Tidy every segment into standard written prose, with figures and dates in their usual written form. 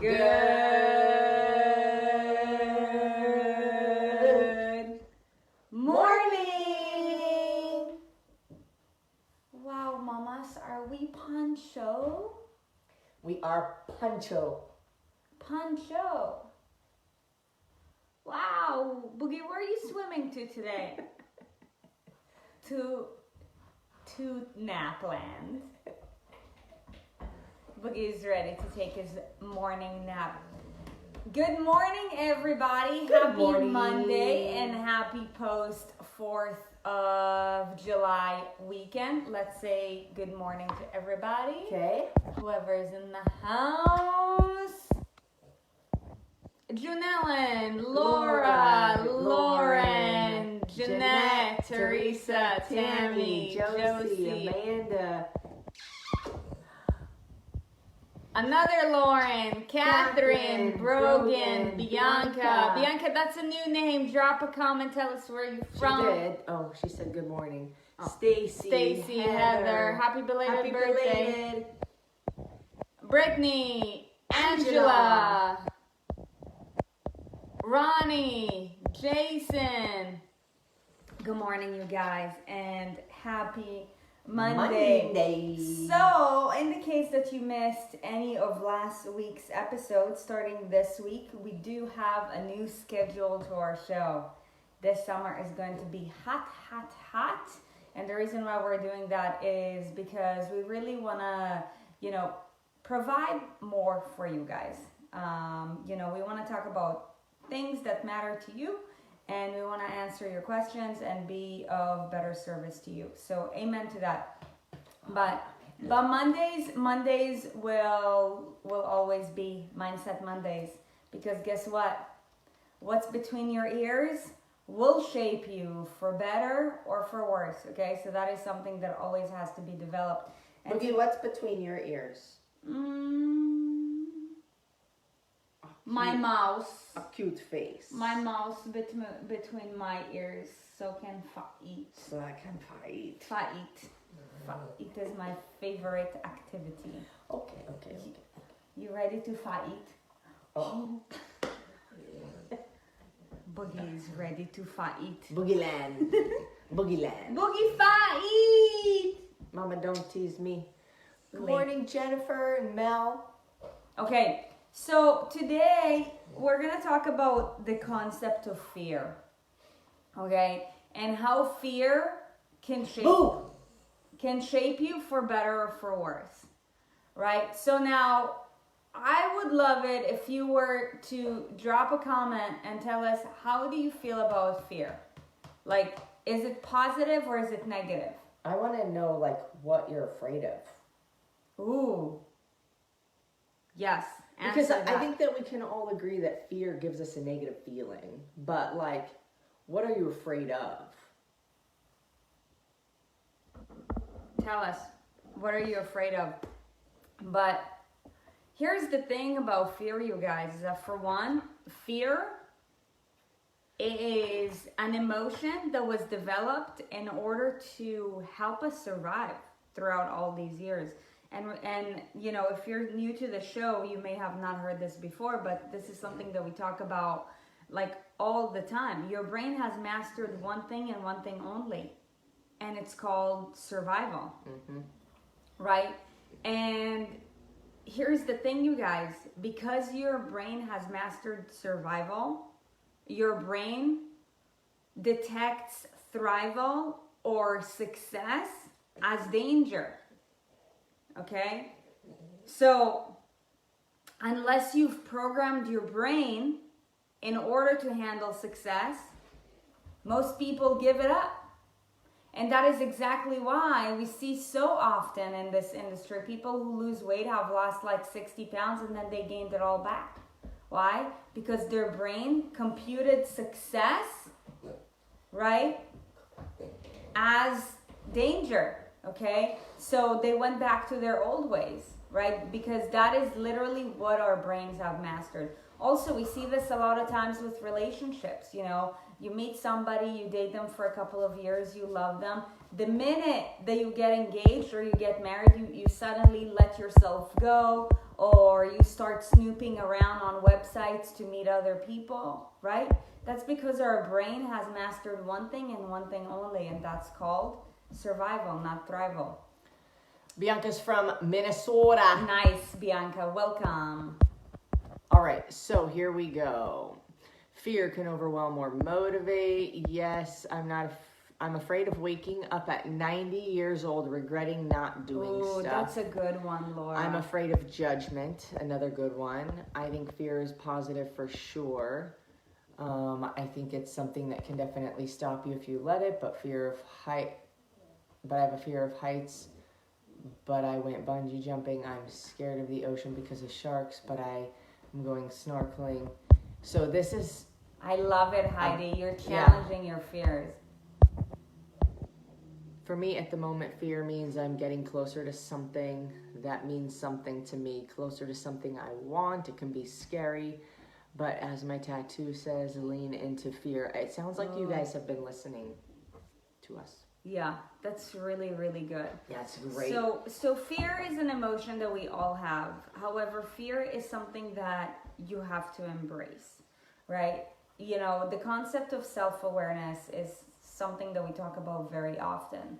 Good morning. Wow, mamas, are we poncho? We are poncho. Poncho. Wow, Boogie, where are you swimming to today? to Napland. Boogie is ready to take his morning nap. Good morning, everybody. Happy morning. Monday and happy post 4th of July weekend. Let's say good morning to everybody. Okay. Whoever's in the house. Junellen, Laura, Lauren, Jeanette, Teresa, Tammy, Josie, Amanda, another Lauren, Catherine, Brogan, Bianca. Bianca, that's a new name. Drop a comment. Tell us where you're from. She did. Oh, she said good morning. Stacy, Heather. Happy belated birthday. Brittany, Angela, Ronnie, Jason. Good morning, you guys, and happy Monday. So, in the case that you missed any of last week's episode, starting this week, we do have a new schedule to our show. This summer is going to be hot. And the reason why we're doing that is because we really want to, provide more for you guys. We want to talk about things that matter to you, and we want to answer your questions and be of better service to you. So amen to that. But Mondays will always be Mindset Mondays, because guess what? What's between your ears will shape you for better or for worse. Okay, so that is something that always has to be developed. And Boogie, what's between your ears? My mouse. A cute face. My mouse between my ears, so can eat. So I can fight. Fight. It is my favorite activity. Okay. You ready to fight? Oh. Boogie is ready to fight. Boogie land. Boogie fight! Mama, don't tease me. Good Late. morning, Jennifer and Mel. Okay, so today we're going to talk about the concept of fear. Okay? And how fear can shape you for better or for worse. Right? So now, I would love it if you were to drop a comment and tell us, how do you feel about fear? Like, is it positive or is it negative? I want to know, what you're afraid of. Ooh. Yes. Because I think that we can all agree that fear gives us a negative feeling. But, what are you afraid of? Tell us, what are you afraid of? But here's the thing about fear, you guys, is that for one, fear is an emotion that was developed in order to help us survive throughout all these years. And if you're new to the show, you may have not heard this before, but this is something that we talk about all the time. Your brain has mastered one thing and one thing only, and it's called survival. Mm-hmm. Right? And here's the thing, you guys, because your brain has mastered survival, your brain detects thrival or success as danger. Okay? So, unless you've programmed your brain in order to handle success, most people give it up. And that is exactly why we see so often in this industry, people who lose weight have lost 60 pounds and then they gained it all back. Why? Because their brain computed success, right, as danger, okay? So they went back to their old ways, right? Because that is literally what our brains have mastered. also we see this a lot of times with relationships. You know, you meet somebody, you date them for a couple of years, you love them. The minute that you get engaged or you get married, you suddenly let yourself go, or you start snooping around on websites to meet other people, right? That's because our brain has mastered one thing and one thing only, and that's called survival, not thrival. Bianca's from Minnesota. Nice, Bianca. Welcome. All right, so here we go. Fear can overwhelm or motivate. Yes, I'm afraid of waking up at 90 years old regretting not doing stuff. That's a good one, Laura. I'm afraid of judgment. Another good one. I think fear is positive for sure. I think it's something that can definitely stop you if you let it, but I have a fear of heights, but I went bungee jumping. I'm scared of the ocean because of sharks, but I'm going snorkeling. So this is... I love it, Heidi. You're challenging your fears. For me, at the moment, fear means I'm getting closer to something that means something to me, closer to something I want. It can be scary, but as my tattoo says, lean into fear. It sounds like you guys have been listening to us. Yeah, that's really, really good. Yeah, it's great. So fear is an emotion that we all have. However, fear is something that you have to embrace, right? You know, the concept of self-awareness is something that we talk about very often.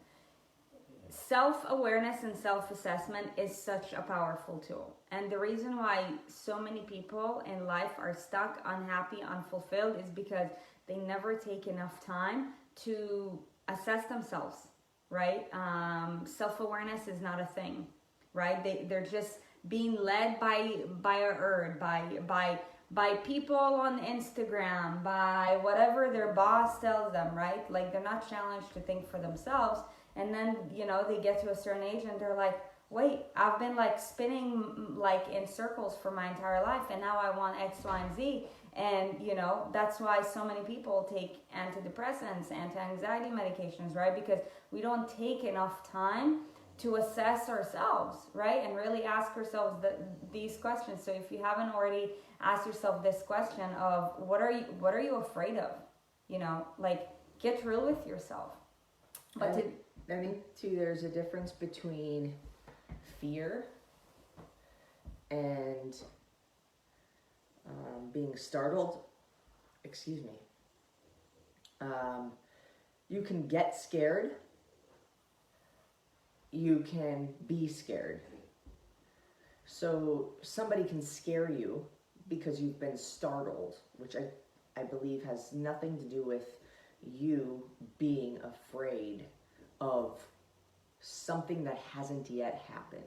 Self-awareness and self-assessment is such a powerful tool. And the reason why so many people in life are stuck, unhappy, unfulfilled is because they never take enough time to assess themselves, right? Self-awareness is not a thing, right? They're just being led by a herd, by people on Instagram, by whatever their boss tells them, right? Like, they're not challenged to think for themselves. And then, you know, they get to a certain age and they're like, wait, I've been like spinning like in circles for my entire life, and now I want X, Y, and Z. And, you know, that's why so many people take antidepressants, anti-anxiety medications, right? Because we don't take enough time to assess ourselves, right? And really ask ourselves these questions. So if you haven't already asked yourself this question of what are you afraid of? You know, like, get real with yourself. But I think too, there's a difference between fear and being startled. Excuse me. You can get scared. You can be scared. So somebody can scare you because you've been startled, which I believe has nothing to do with you being afraid of something that hasn't yet happened.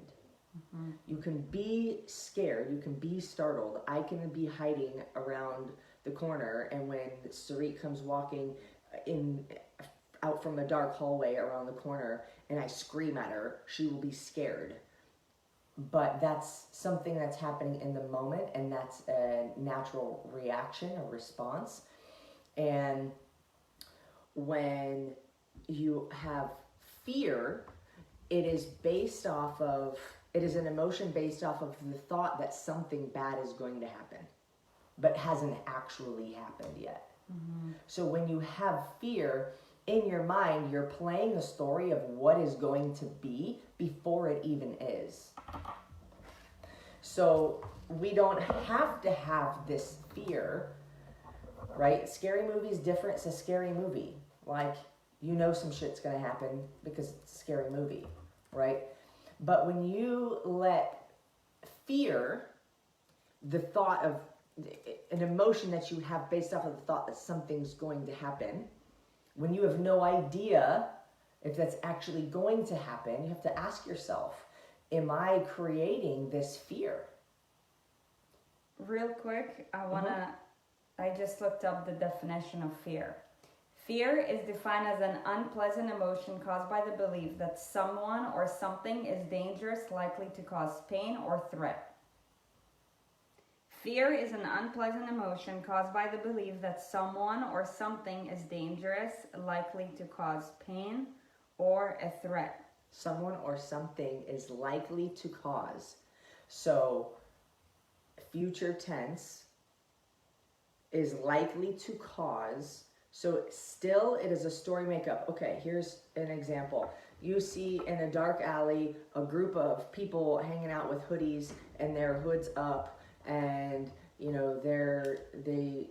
Mm-hmm. You can be scared, you can be startled. I can be hiding around the corner, and when Sarit comes walking out from a dark hallway around the corner and I scream at her, she will be scared. But that's something that's happening in the moment, and that's a natural reaction, a response. And when you have fear, it is an emotion based off of the thought that something bad is going to happen, but hasn't actually happened yet. Mm-hmm. So when you have fear, in your mind, you're playing a story of what is going to be before it even is. So we don't have to have this fear, right? Scary movie is different. It's a scary movie. Like, you know some shit's going to happen because it's a scary movie, right? But when you let fear, the thought of an emotion that you have based off of the thought that something's going to happen, when you have no idea if that's actually going to happen, you have to ask yourself, am I creating this fear? Real quick, I just looked up the definition of fear. Fear is defined as an unpleasant emotion caused by the belief that someone or something is dangerous, likely to cause pain or threat. Fear is an unpleasant emotion caused by the belief that someone or something is dangerous, likely to cause pain or a threat. Someone or something is likely to cause. So, future tense, is likely to cause. So still it is a story makeup. Okay, here's an example. You see in a dark alley a group of people hanging out with hoodies and their hoods up, and you know they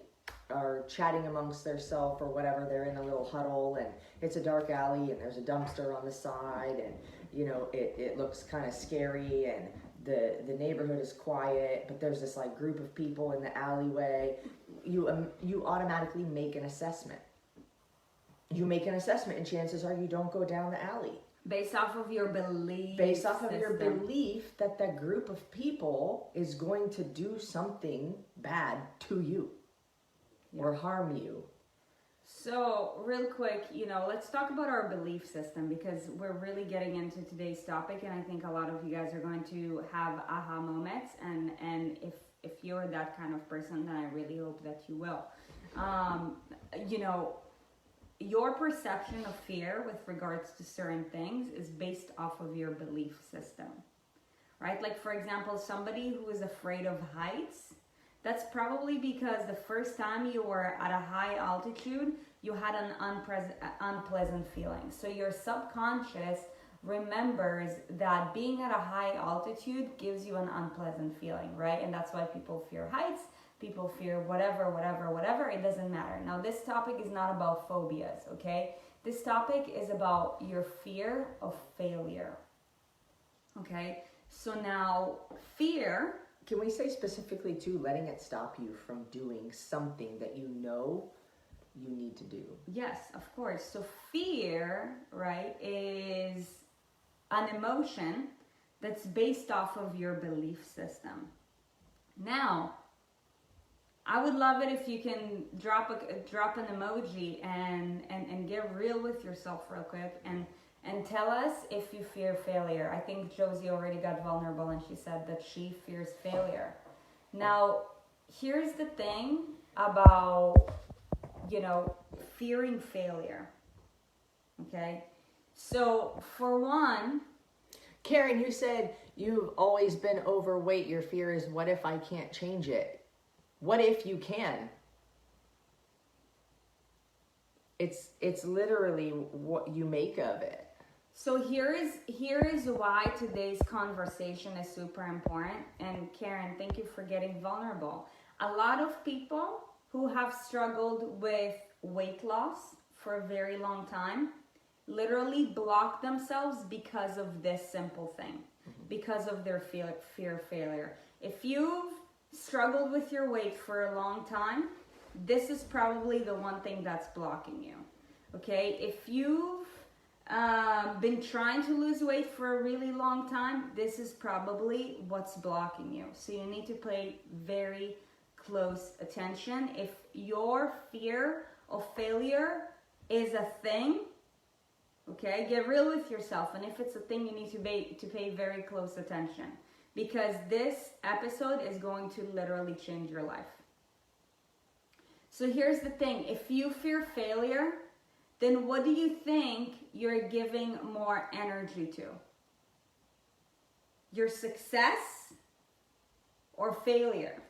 are chatting amongst themselves or whatever. They're in a little huddle, and it's a dark alley, and there's a dumpster on the side, and you know it looks kind of scary, and the neighborhood is quiet, but there's this like group of people in the alleyway. You automatically make an assessment. You make an assessment, and chances are you don't go down the alley. Based off of your belief. Based off of your belief that that group of people is going to do something bad to you or harm you. So real quick, you know, let's talk about our belief system, because we're really getting into today's topic, and I think a lot of you guys are going to have aha moments, and if you're that kind of person, then I really hope that you will. You know, your perception of fear with regards to certain things is based off of your belief system, right? Like, for example, somebody who is afraid of heights, that's probably because the first time you were at a high altitude, you had an unpleasant feeling. So your subconscious remembers that being at a high altitude gives you an unpleasant feeling, right? And that's why people fear heights, people fear whatever, it doesn't matter. Now, this topic is not about phobias, okay? This topic is about your fear of failure, okay? So now, fear... Can we say specifically too, letting it stop you from doing something that you know you need to do? Yes, of course. So fear, right, is an emotion that's based off of your belief system. Now, I would love it if you can drop an emoji and get real with yourself real quick and tell us if you fear failure. I think Josie already got vulnerable and she said that she fears failure. Now, here's the thing about, you know, fearing failure. Okay? So, for one... Karen, you said you've always been overweight. Your fear is, what if I can't change it? What if you can? It's literally what you make of it. So here is why today's conversation is super important. And Karen, thank you for getting vulnerable. A lot of people who have struggled with weight loss for a very long time literally block themselves because of this simple thing, because of their fear of failure. If you've struggled with your weight for a long time, this is probably the one thing that's blocking you. Okay, if you've been trying to lose weight for a really long time, this is probably what's blocking you. So you need to pay very close attention. If your fear of failure is a thing, okay, get real with yourself. And if it's a thing, you need to pay very close attention, because this episode is going to literally change your life. So here's the thing. If you fear failure, then what do you think you're giving more energy to? Your success or failure?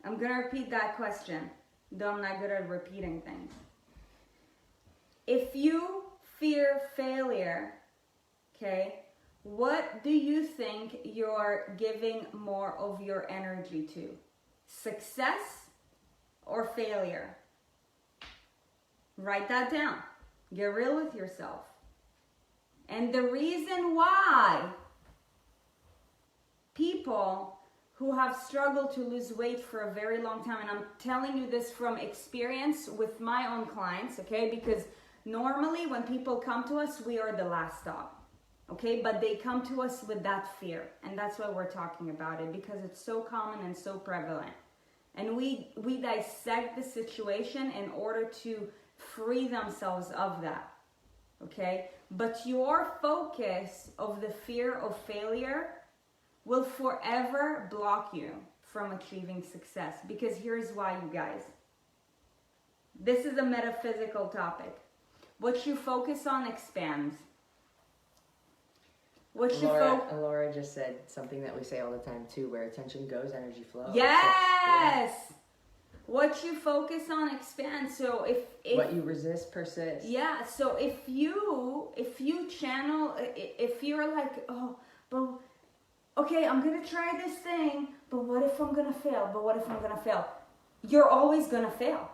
I'm going to repeat that question, though I'm not good at repeating things. If you fear failure, okay, what do you think you're giving more of your energy to? Success or failure? Write that down. Get real with yourself. And the reason why people who have struggled to lose weight for a very long time, and I'm telling you this from experience with my own clients, okay, because normally when people come to us, we are the last stop, okay, but they come to us with that fear, and that's why we're talking about it, because it's so common and so prevalent. And we dissect the situation in order to free themselves of that, okay? But your focus of the fear of failure will forever block you from achieving success, because here's why, you guys. This is a metaphysical topic. What you focus on expands. What you Laura just said something that we say all the time too, where attention goes, energy flows. Yes. So, what you focus on expands. So if what you resist persists. Yeah. So if you channel, if you're like, oh, but okay, I'm gonna try this thing, but what if I'm gonna fail? But what if I'm gonna fail? You're always gonna fail.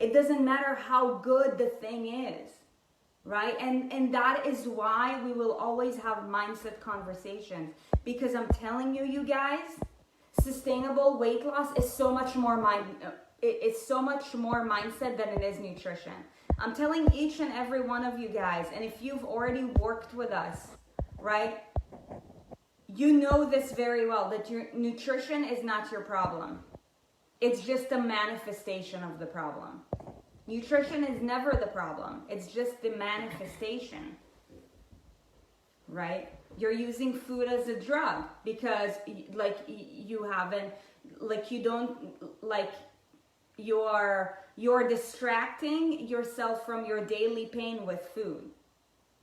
It doesn't matter how good the thing is. Right? And that is why we will always have mindset conversations, because I'm telling you, you guys, sustainable weight loss is so much more it's so much more mindset than it is nutrition. I'm telling each and every one of you guys, and if you've already worked with us, right? You know this very well, that your nutrition is not your problem. It's just a manifestation of the problem. Nutrition is never the problem. It's just the manifestation, right? You're using food as a drug because you're distracting yourself from your daily pain with food,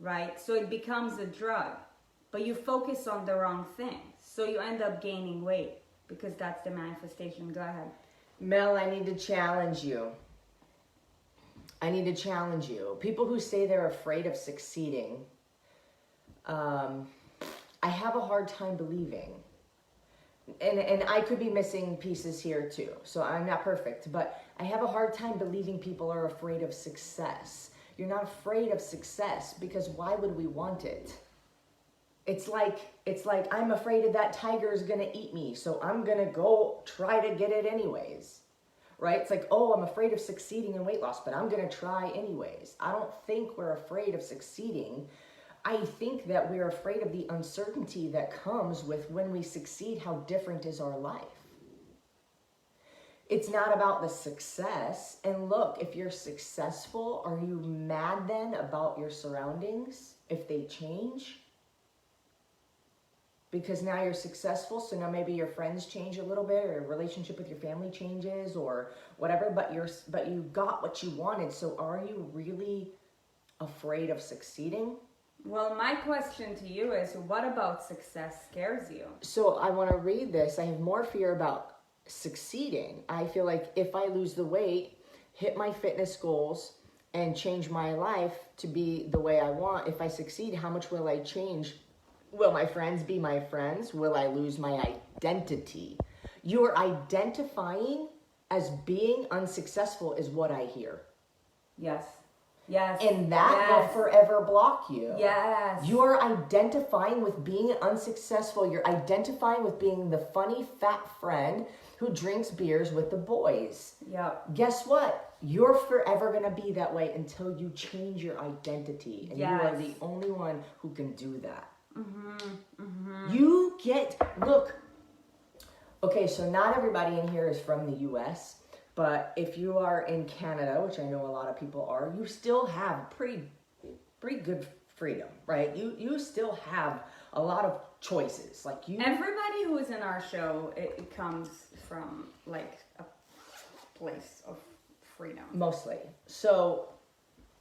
right? So it becomes a drug, but you focus on the wrong thing. So you end up gaining weight because that's the manifestation. Go ahead. Mel, I need to challenge you. People who say they're afraid of succeeding, I have a hard time believing. And I could be missing pieces here too. So I'm not perfect, but I have a hard time believing people are afraid of success. You're not afraid of success because why would we want it? It's like I'm afraid of that tiger is going to eat me, so I'm going to go try to get it anyways. Right? It's like, oh, I'm afraid of succeeding in weight loss, but I'm going to try anyways. I don't think we're afraid of succeeding. I think that we're afraid of the uncertainty that comes with when we succeed, how different is our life. It's not about the success. And look, if you're successful, are you mad then about your surroundings if they change? Because now you're successful, so now maybe your friends change a little bit, or your relationship with your family changes, or whatever. But you got what you wanted. So are you really afraid of succeeding? Well, my question to you is, what about success scares you? So I want to read this. I have more fear about succeeding. I feel like if I lose the weight, hit my fitness goals, and change my life to be the way I want, if I succeed, how much will I change? Will my friends be my friends? Will I lose my identity? You're identifying as being unsuccessful is what I hear. Yes. Yes. And that will forever block you. Yes. You're identifying with being unsuccessful. You're identifying with being the funny fat friend who drinks beers with the boys. Yep. Guess what? You're forever going to be that way until you change your identity. And you are the only one who can do that. You look, okay, so not everybody in here is from the US, but if you are in Canada, which I know a lot of people are, you still have pretty good freedom, right? You still have a lot of choices. Everybody who is in our show, it comes from like a place of freedom. Mostly.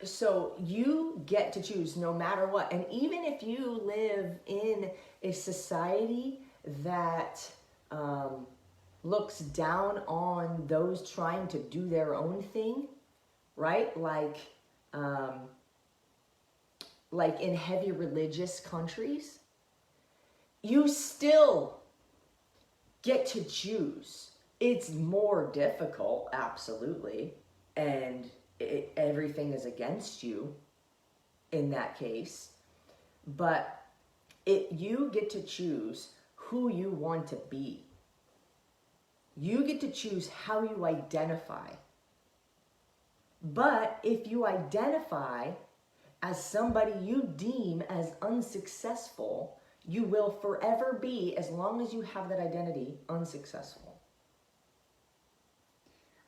So you get to choose no matter what. And even if you live in a society that looks down on those trying to do their own thing, right? Like in heavy religious countries, you still get to choose. It's more difficult, absolutely. And everything is against you in that case, but you get to choose who you want to be. You get to choose how you identify. But if you identify as somebody you deem as unsuccessful, you will forever be, as long as you have that identity, unsuccessful.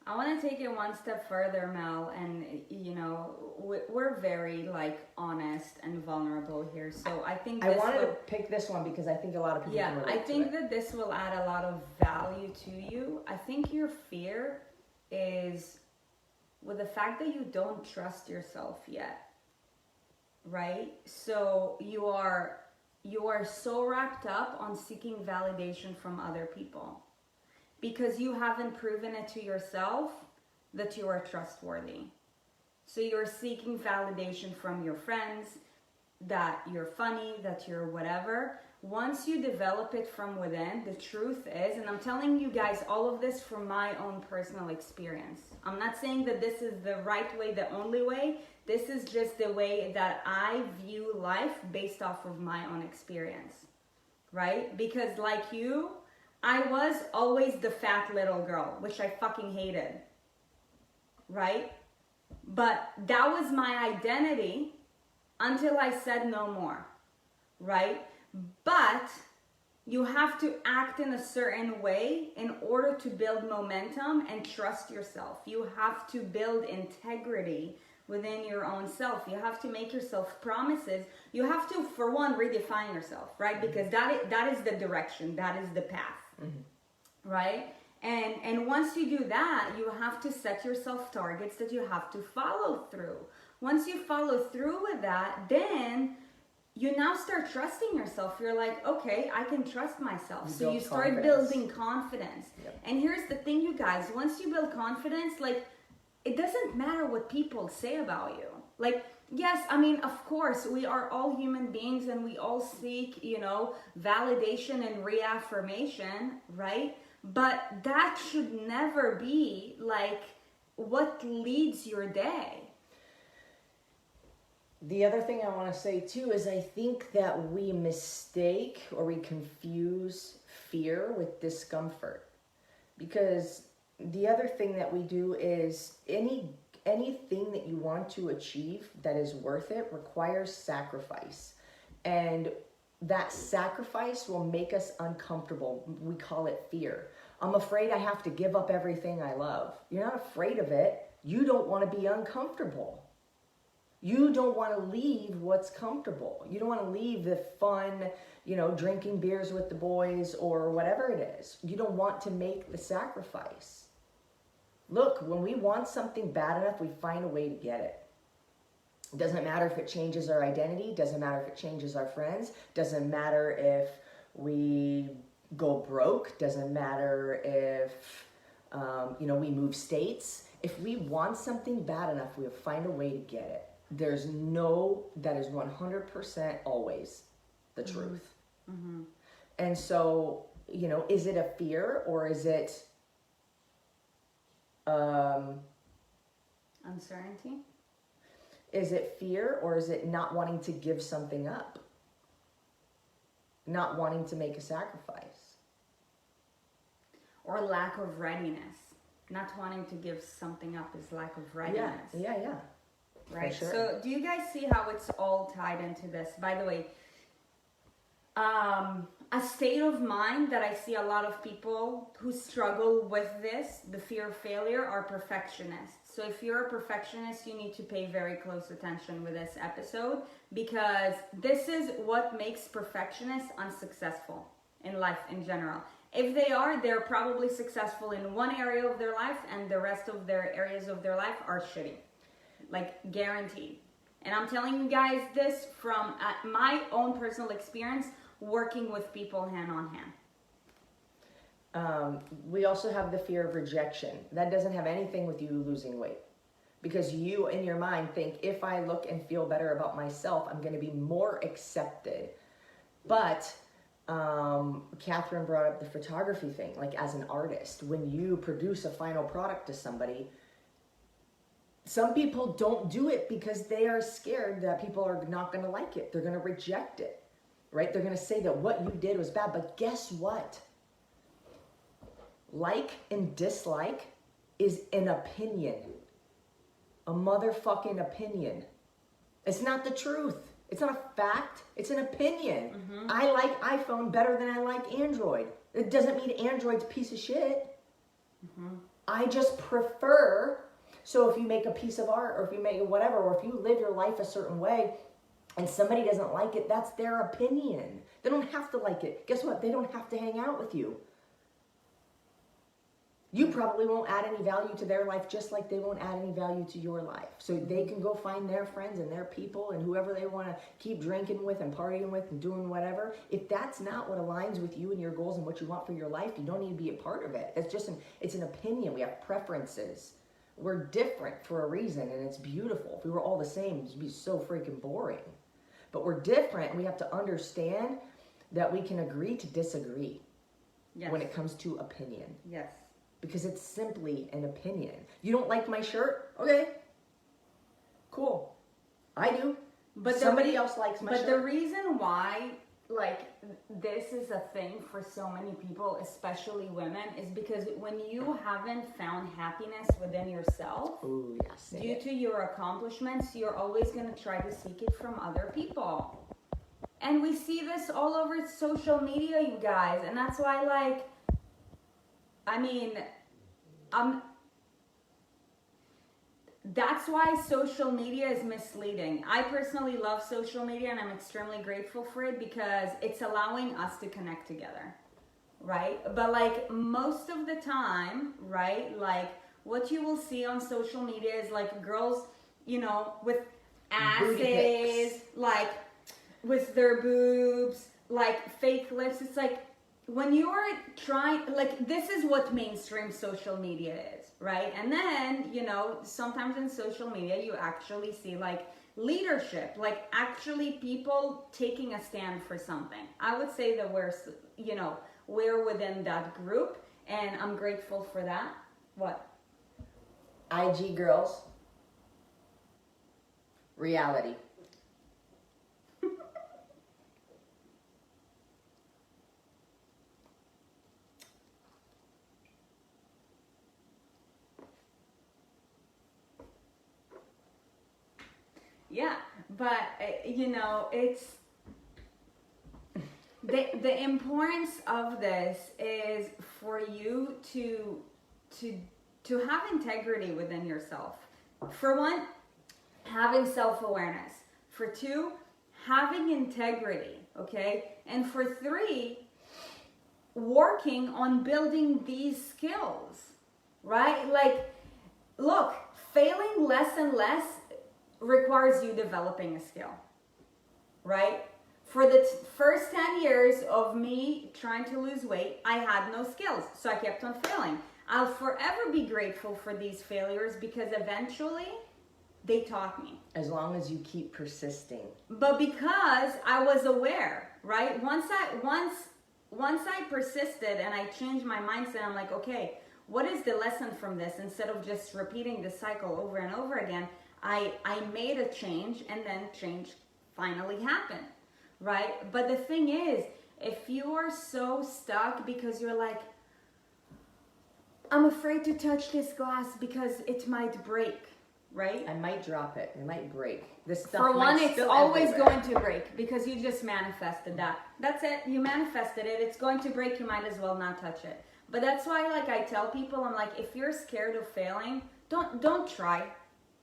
I want to take it one step further, Mel, and we're very honest and vulnerable here. So I think I wanted to pick this one because I think a lot of people can relate to it. I think that this will add a lot of value to you. I think your fear is with the fact that you don't trust yourself yet, right? So you are you are so wrapped up on seeking validation from other people because you haven't proven it to yourself that you are trustworthy. So you're seeking validation from your friends, that you're funny, that you're whatever. Once you develop it from within, the truth is, and I'm telling you guys all of this from my own personal experience. I'm not saying that this is the right way, the only way. This is just the way that I view life based off of my own experience, right? Because like you, I was always the fat little girl, which I fucking hated, right? But that was my identity until I said no more, right? But you have to act in a certain way in order to build momentum and trust yourself. You have to build integrity within your own self. You have to make yourself promises. You have to, for one, redefine yourself, right? Because that is the direction, that is the path, right? And once you do that, you have to set yourself targets that you have to follow through. Once you follow through with that, then you now start trusting yourself. You're like, okay, I can trust myself. So you start building confidence. Yep. And here's the thing, you guys, once you build confidence, like, it doesn't matter what people say about you. Like, yes, I mean, of course, we are all human beings and we all seek, validation and reaffirmation, right? But that should never be like what leads your day. The other thing I want to say too is I think that we mistake or we confuse fear with discomfort. Because the other thing that we do is anything that you want to achieve that is worth it requires sacrifice. And that sacrifice will make us uncomfortable. We call it fear. I'm afraid I have to give up everything I love. You're not afraid of it. You don't want to be uncomfortable. You don't want to leave what's comfortable. You don't want to leave the fun, drinking beers with the boys or whatever it is. You don't want to make the sacrifice. Look, when we want something bad enough, we find a way to get it. It doesn't matter if it changes our identity. Doesn't matter if it changes our friends. Doesn't matter if we go broke. Doesn't matter if, we move states. If we want something bad enough, we'll find a way to get it. That is 100% always the truth. Mm-hmm. And so, is it a fear or is it uncertainty? Is it fear or is it not wanting to give something up? Not wanting to make a sacrifice? Or lack of readiness. Not wanting to give something up is lack of readiness. Yeah. Right. Sure. So do you guys see how it's all tied into this? By the way, a state of mind that I see a lot of people who struggle with this, the fear of failure, are perfectionists. So if you're a perfectionist, you need to pay very close attention with this episode, because this is what makes perfectionists unsuccessful in life in general. If they're probably successful in one area of their life and the rest of their areas of their life are shitty. Like, guaranteed. And I'm telling you guys this from my own personal experience working with people hand on hand. We also have the fear of rejection. That doesn't have anything with you losing weight. Because you, in your mind, think, if I look and feel better about myself, I'm going to be more accepted. But Catherine brought up the photography thing. Like, as an artist, when you produce a final product to somebody, some people don't do it because they are scared that people are not going to like it. They're going to reject it, right? They're going to say that what you did was bad. But guess what? Like and dislike is an opinion. A motherfucking opinion. It's not the truth. It's not a fact. It's an opinion. Mm-hmm. I like iPhone better than I like Android. It doesn't mean Android's a piece of shit. Mm-hmm. I just prefer... So if you make a piece of art or if you make whatever, or if you live your life a certain way and somebody doesn't like it, that's their opinion. They don't have to like it. Guess what? They don't have to hang out with you. You probably won't add any value to their life, just like they won't add any value to your life. So they can go find their friends and their people and whoever they want to keep drinking with and partying with and doing whatever. If that's not what aligns with you and your goals and what you want for your life, you don't need to be a part of it. It's an opinion. We have preferences. We're different for a reason, and it's beautiful. If we were all the same, it'd be so freaking boring. But we're different, and we have to understand that we can agree to disagree when it comes to opinion. Yes. Because it's simply an opinion. You don't like my shirt? Okay. Cool. I do. But somebody else likes my shirt. But the reason why, like, this is a thing for so many people, especially women, is because when you haven't found happiness within yourself, ooh, yes, due to your accomplishments, you're always going to try to seek it from other people. And we see this all over social media, you guys. And that's why, like, I mean, that's why social media is misleading. I personally love social media, and I'm extremely grateful for it because it's allowing us to connect together, right? But like most of the time, right, like what you will see on social media is like girls, you know, with asses, like with their boobs, like fake lips. It's like, when you are trying, like, this is what mainstream social media is, right? And then, you know, sometimes in social media, you actually see, like, leadership, like, actually people taking a stand for something. I would say that we're within that group, and I'm grateful for that. What? IG girls. Reality. Yeah, but you know, it's the importance of this is for you to have integrity within yourself. For one, having self-awareness. For two, having integrity, okay? And for three, working on building these skills, right? Like, look, failing less and less requires you developing a skill, right? For the first 10 years of me trying to lose weight, I had no skills, so I kept on failing. I'll forever be grateful for these failures because eventually they taught me. As long as you keep persisting. But because I was aware, right? Once I persisted and I changed my mindset, I'm like, okay, what is the lesson from this? Instead of just repeating the cycle over and over again, I made a change, and then change finally happened, right? But the thing is, if you are so stuck because you're like, I'm afraid to touch this glass because it might break, right? I might drop it. It might break. This stuff For one, it's always everywhere. going to break because you just manifested that. That's it. You manifested it. It's going to break. You might as well not touch it. But that's why, like, I tell people, I'm like, if you're scared of failing, don't try.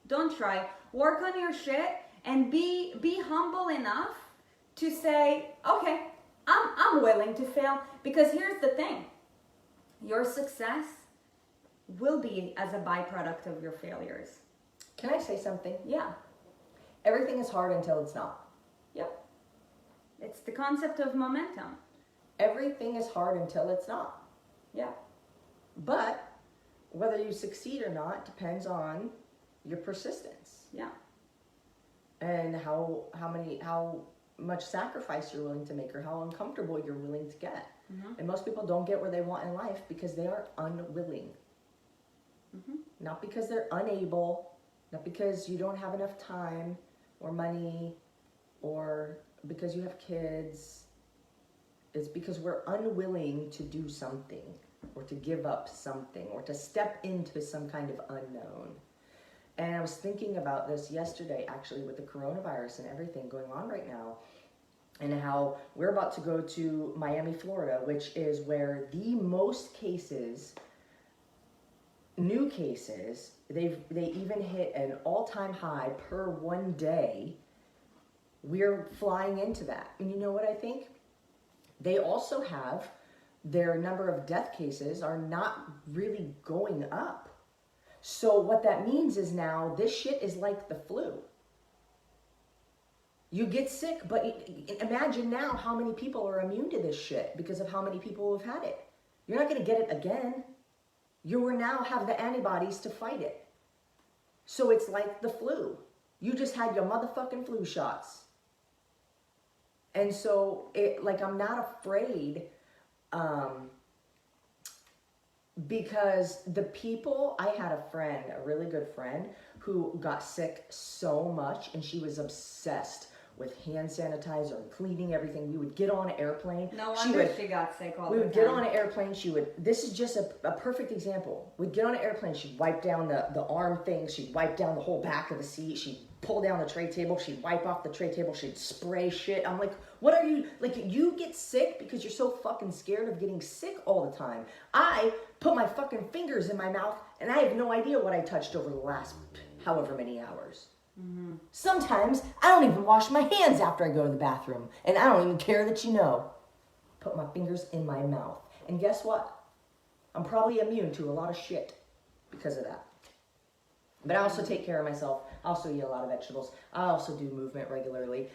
Don't try. Work on your shit and be humble enough to say, okay, I'm willing to fail. Because here's the thing. Your success will be as a byproduct of your failures. Can I say something? Yeah. Everything is hard until it's not. Yep. It's the concept of momentum. Everything is hard until it's not. Yeah. But whether you succeed or not depends on your persistence. Yeah. And how much sacrifice you're willing to make or how uncomfortable you're willing to get. Mm-hmm. And most people don't get where they want in life because they are unwilling. Mm-hmm. Not because they're unable, not because you don't have enough time or money or because you have kids. It's because we're unwilling to do something or to give up something or to step into some kind of unknown. And I was thinking about this yesterday, actually, with the coronavirus and everything going on right now, and how we're about to go to Miami, Florida, which is where the most cases, new cases, they even hit an all-time high per one day. We're flying into that. And you know what I think? They also have their number of death cases are not really going up. So what that means is now this shit is like the flu. You get sick, but imagine now how many people are immune to this shit because of how many people have had it. You're not going to get it again. You will now have the antibodies to fight it. So it's like the flu. You just had your motherfucking flu shots. And so I'm not afraid because the people, I had a friend, a really good friend, who got sick so much, and she was obsessed with hand sanitizer and cleaning everything. We would get on an airplane. No wonder she got sick all the time. We would get on an airplane. This is just a perfect example. We'd get on an airplane. She'd wipe down the arm things. She'd wipe down the whole back of the seat. She'd pull down the tray table. She'd wipe off the tray table. She'd spray shit. I'm like, what are you, like, you get sick because you're so fucking scared of getting sick all the time. I put my fucking fingers in my mouth and I have no idea what I touched over the last however many hours. Mm-hmm. Sometimes I don't even wash my hands after I go to the bathroom, and I don't even care that you know. Put my fingers in my mouth. And guess what? I'm probably immune to a lot of shit because of that. But I also take care of myself. I also eat a lot of vegetables. I also do movement regularly.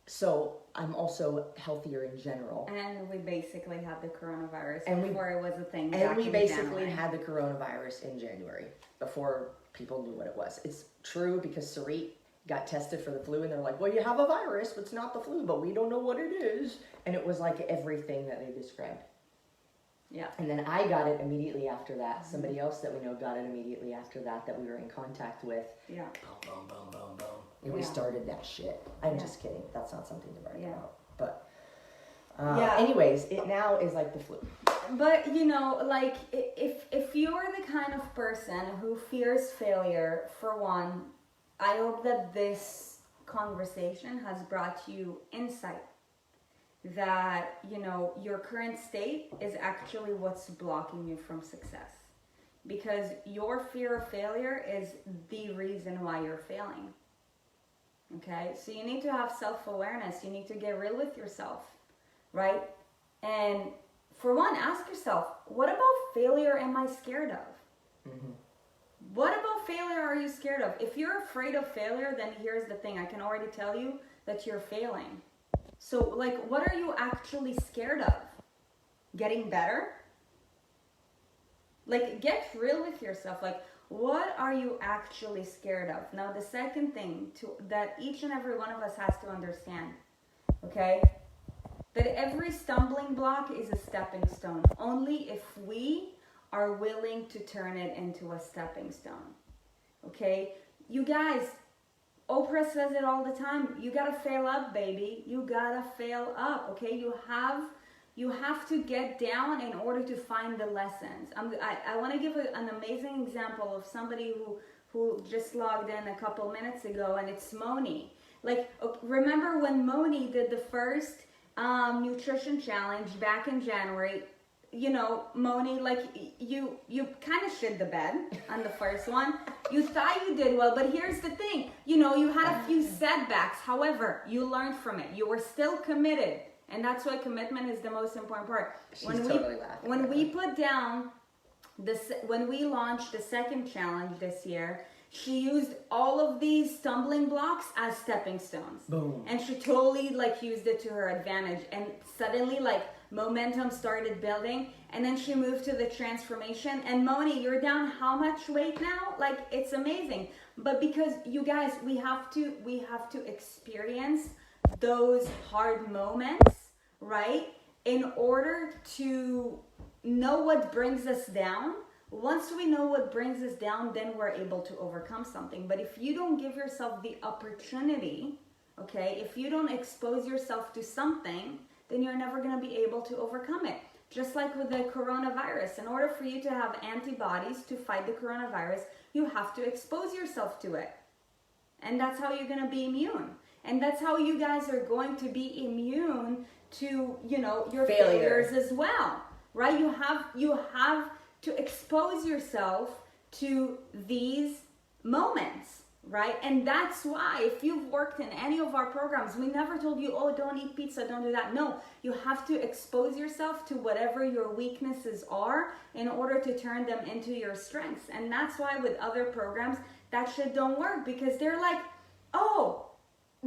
So I'm also healthier in general. And we basically had the coronavirus before it was a thing. And we basically had the coronavirus in January before people knew what it was. It's true because Sarit got tested for the flu and they're like, well, you have a virus, but it's not the flu, but we don't know what it is. And it was like everything that they described. Yeah. And then I got it immediately after that. Mm-hmm. Somebody else that we know got it immediately after that we were in contact with. Yeah. Boom, boom, boom, boom, boom. And we started that shit. I'm just kidding. That's not something to brag about. But anyways, it now is like the flu. But, you know, like, if you're the kind of person who fears failure, for one, I hope that this conversation has brought you insight that, you know, your current state is actually what's blocking you from success. Because your fear of failure is the reason why you're failing. Okay? So you need to have self-awareness. You need to get real with yourself, right? And for one, ask yourself, what about failure am I scared of? Mm-hmm. What about failure are you scared of? If you're afraid of failure, then here's the thing. I can already tell you that you're failing. So, like, what are you actually scared of? Getting better? Like, get real with yourself. Like, what are you actually scared of? Now, the second thing that each and every one of us has to understand, okay? That every stumbling block is a stepping stone. Only if we are willing to turn it into a stepping stone. Okay? You guys, Oprah says it all the time. You gotta fail up, baby. You gotta fail up. Okay? You have to get down in order to find the lessons. I want to give an amazing example of somebody who just logged in a couple minutes ago, and it's Moni. Like, remember when Moni did the first nutrition challenge back in January? You know, Moni, like, you kind of shit the bed on the first one. You thought you did well, but here's the thing. You know, you had a few setbacks. However, you learned from it. You were still committed. And that's why commitment is the most important part. When we put down when we launched the second challenge this year, she used all of these stumbling blocks as stepping stones. Boom. And she totally, like, used it to her advantage. And suddenly, like, momentum started building. And then she moved to the transformation. And Moni, you're down how much weight now? Like, it's amazing. But because, you guys, we have to experience those hard moments, right? In order to know what brings us down. Once we know what brings us down, then we're able to overcome something. But if you don't give yourself the opportunity, okay, if you don't expose yourself to something, then you're never going to be able to overcome it. Just like with the coronavirus, in order for you to have antibodies to fight the coronavirus, you have to expose yourself to it. And that's how you're going to be immune. And that's how you guys are going to be immune to, you know, your failures as well, right? You have to expose yourself to these moments, right? And that's why if you've worked in any of our programs, we never told you, oh, don't eat pizza, don't do that. No, you have to expose yourself to whatever your weaknesses are in order to turn them into your strengths. And that's why with other programs, that shit don't work, because they're like, oh,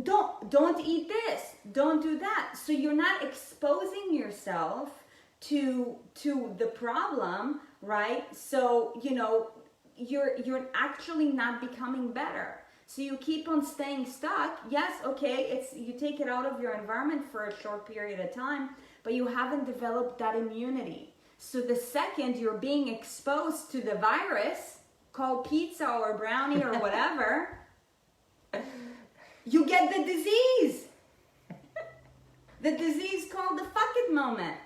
don't eat this, don't do that. So you're not exposing yourself to the problem, right? So, you know, you're actually not becoming better. So you keep on staying stuck. Yes, okay, you take it out of your environment for a short period of time, but you haven't developed that immunity. So the second you're being exposed to the virus called pizza or brownie or whatever, you get the disease. The disease called the fuck it moment.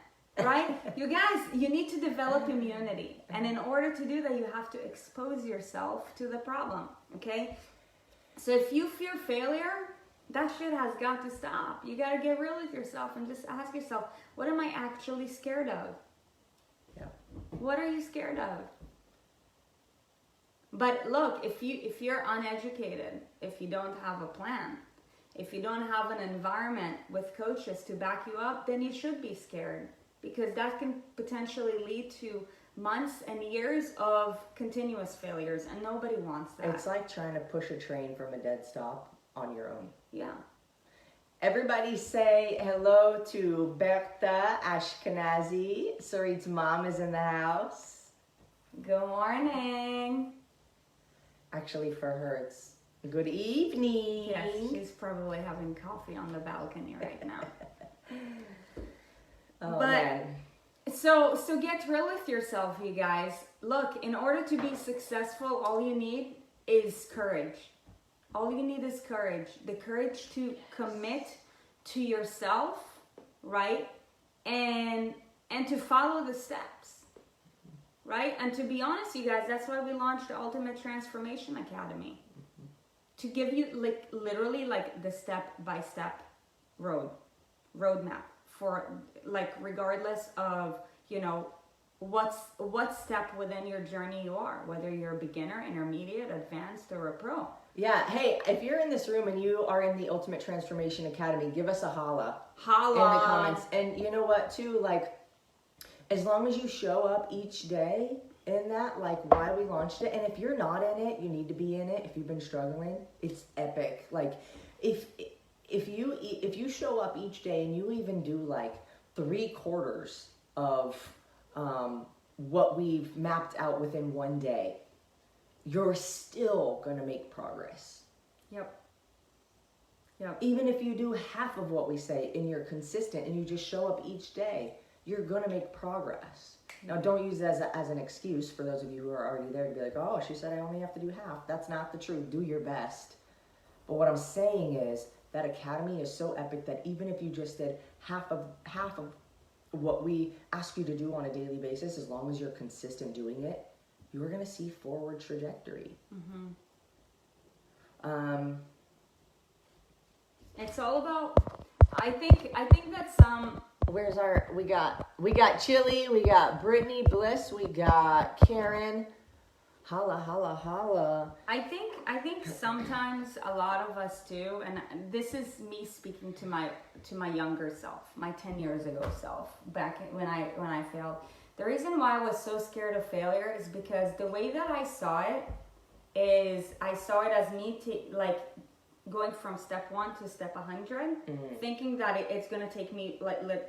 Right? You guys, you need to develop immunity. And in order to do that, you have to expose yourself to the problem. Okay? So if you fear failure, that shit has got to stop. You got to get real with yourself and just ask yourself, what am I actually scared of? Yeah. What are you scared of? But look, if you're uneducated, if you don't have a plan, if you don't have an environment with coaches to back you up, then you should be scared. Because that can potentially lead to months and years of continuous failures, and nobody wants that. It's like trying to push a train from a dead stop on your own. Yeah. Everybody say hello to Berta Ashkenazi. Sarit's mom is in the house. Good morning. Actually, for her, it's good evening. Yes, she's probably having coffee on the balcony right now. Oh, but man. so get real with yourself, you guys. Look, in order to be successful, all you need is courage. All you need is courage. The courage to commit to yourself, right? And to follow the steps, right? And to be honest, you guys, that's why we launched the Ultimate Transformation Academy. To give you literally the step-by-step roadmap. For regardless of, you know, what step within your journey you are, whether you're a beginner, intermediate, advanced, or a pro. Yeah, hey, if you're in this room and you are in the Ultimate Transformation Academy, give us a holla in the comments. And you know what, too, as long as you show up each day in that, why we launched it, and if you're not in it, you need to be in it. If you've been struggling, it's epic. If you show up each day and you even do 3/4 of what we've mapped out within one day, you're still going to make progress. Yep. Even if you do half of what we say and you're consistent and you just show up each day, you're going to make progress. Now, don't use it as an excuse for those of you who are already there to be like, oh, she said I only have to do half. That's not the truth. Do your best. But what I'm saying is, that academy is so epic that even if you just did half of what we ask you to do on a daily basis, as long as you're consistent doing it, you're going to see forward trajectory. Mm-hmm. It's all about. I think that Where's our? We got Chili, we got Brittany Bliss, we got Karen. Holla, holla, holla. I think sometimes a lot of us do, and this is me speaking to my younger self, my 10 years ago self, back when I failed. The reason why I was so scared of failure is because the way that I saw it is I saw it as me going from step 1 to step 100, thinking that it's gonna take me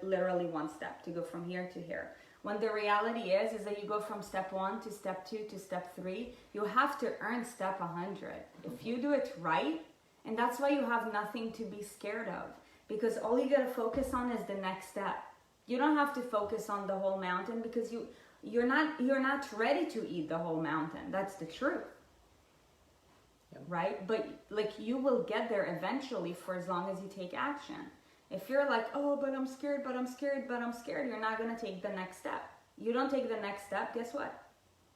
literally one step to go from here to here. When the reality is that you go from step 1 to step 2 to step 3, you have to earn step 100. If you do it right, and that's why you have nothing to be scared of, because all you gotta focus on is the next step. You don't have to focus on the whole mountain because you're not ready to eat the whole mountain. That's the truth. Yep. Right? But you will get there eventually for as long as you take action. If you're like, oh, but I'm scared, you're not going to take the next step. You don't take the next step, guess what?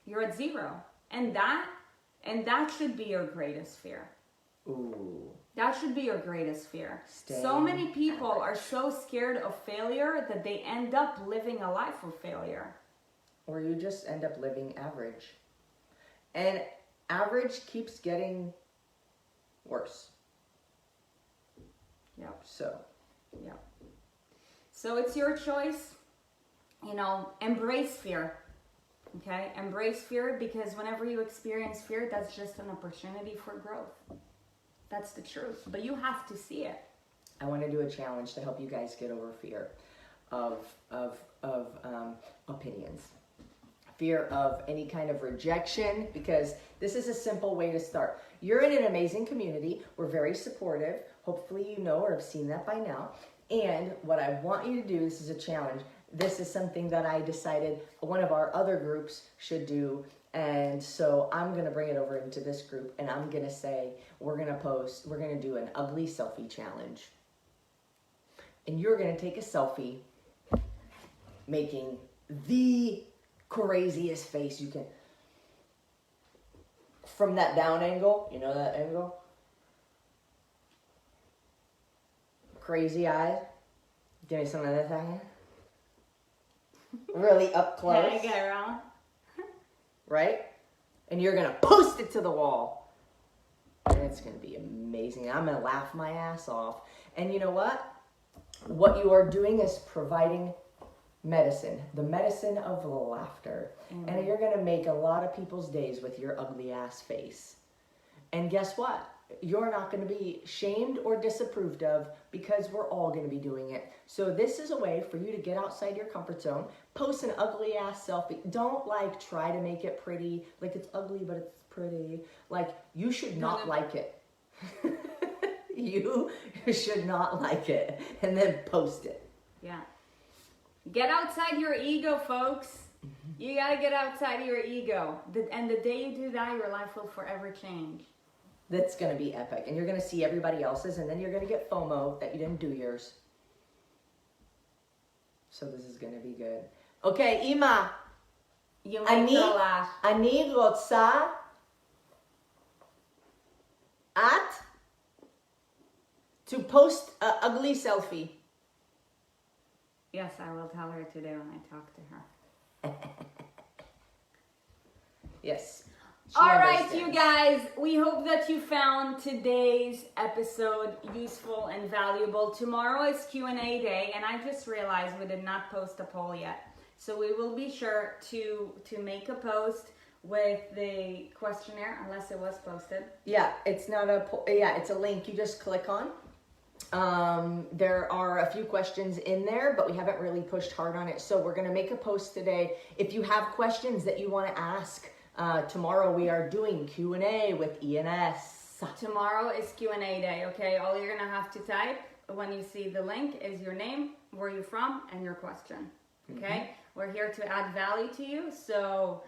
You're at 0. And that should be your greatest fear. Ooh. That should be your greatest fear. So many people are so scared of failure that they end up living a life of failure. Or you just end up living average. And average keeps getting worse. Yep. So. Yep. So it's your choice. You know, embrace fear. Okay? Embrace fear, because whenever you experience fear, that's just an opportunity for growth. That's the truth. But you have to see it. I want to do a challenge to help you guys get over fear of opinions. Fear of any kind of rejection, because this is a simple way to start. You're in an amazing community. We're very supportive. Hopefully you know or have seen that by now. And what I want you to do, this is a challenge. This is something that I decided one of our other groups should do. And so I'm going to bring it over into this group, and I'm going to say, we're going to do an ugly selfie challenge. And you're going to take a selfie making the craziest face you can. From that down angle, you know that angle? Crazy eyes. Give me some of that thing. Really up close. Can I get around? Right? And you're going to post it to the wall. And it's going to be amazing. I'm going to laugh my ass off. And you know what? What you are doing is providing medicine, the medicine of laughter. Mm-hmm. And you're going to make a lot of people's days with your ugly ass face. And guess what? You're not going to be shamed or disapproved of, because we're all going to be doing it. So this is a way for you to get outside your comfort zone, post an ugly ass selfie. Don't try to make it pretty, like it's ugly but it's pretty. Like, you should not like it. You should not like it, and then post it. Yeah. Get outside your ego, folks. Mm-hmm. You got to get outside your ego. And the day you do that, your life will forever change. That's going to be epic. And you're going to see everybody else's, and then you're going to get FOMO that you didn't do yours. So this is going to be good. Okay, Ima. You make her laugh. אני רוצה to post an ugly selfie. Yes, I will tell her today when I talk to her. Yes. All right, you guys, we hope that you found today's episode useful and valuable. Tomorrow is Q&A day, and I just realized we did not post a poll yet. So we will be sure to make a post with the questionnaire, unless it was posted. Yeah, it's not a poll. Yeah, it's a link you just click on. There are a few questions in there, but we haven't really pushed hard on it. So we're going to make a post today. If you have questions that you want to ask, tomorrow we are doing Q&A with ENS. Tomorrow is Q&A day, okay? All you're going to have to type when you see the link is your name, where you're from, and your question, okay? Mm-hmm. We're here to add value to you. So,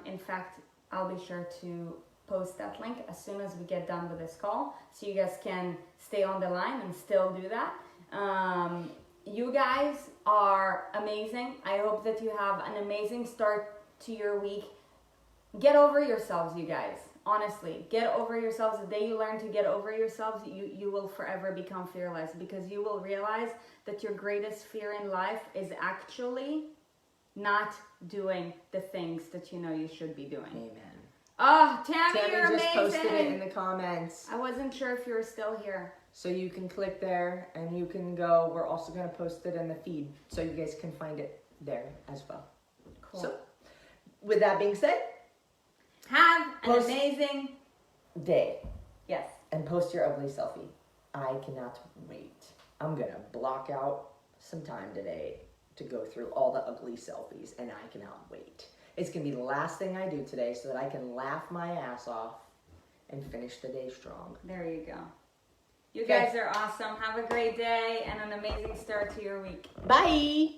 in fact, I'll be sure to post that link as soon as we get done with this call, so you guys can stay on the line and still do that. You guys are amazing. I hope that you have an amazing start to your week. Get over yourselves, you guys. Honestly, get over yourselves. The day you learn to get over yourselves, you will forever become fearless, because you will realize that your greatest fear in life is actually not doing the things that you know you should be doing. Amen. Oh, Tammy, you're just amazing. Posted it in the comments. I wasn't sure if you were still here. So you can click there and you can go. We're also going to post it in the feed, so you guys can find it there as well. Cool. So, with that being said, have an amazing day. Yes. And post your ugly selfie. I cannot wait. I'm going to block out some time today to go through all the ugly selfies, and I cannot wait. It's going to be the last thing I do today so that I can laugh my ass off and finish the day strong. There you go. You guys are awesome. Have a great day and an amazing start to your week. Bye.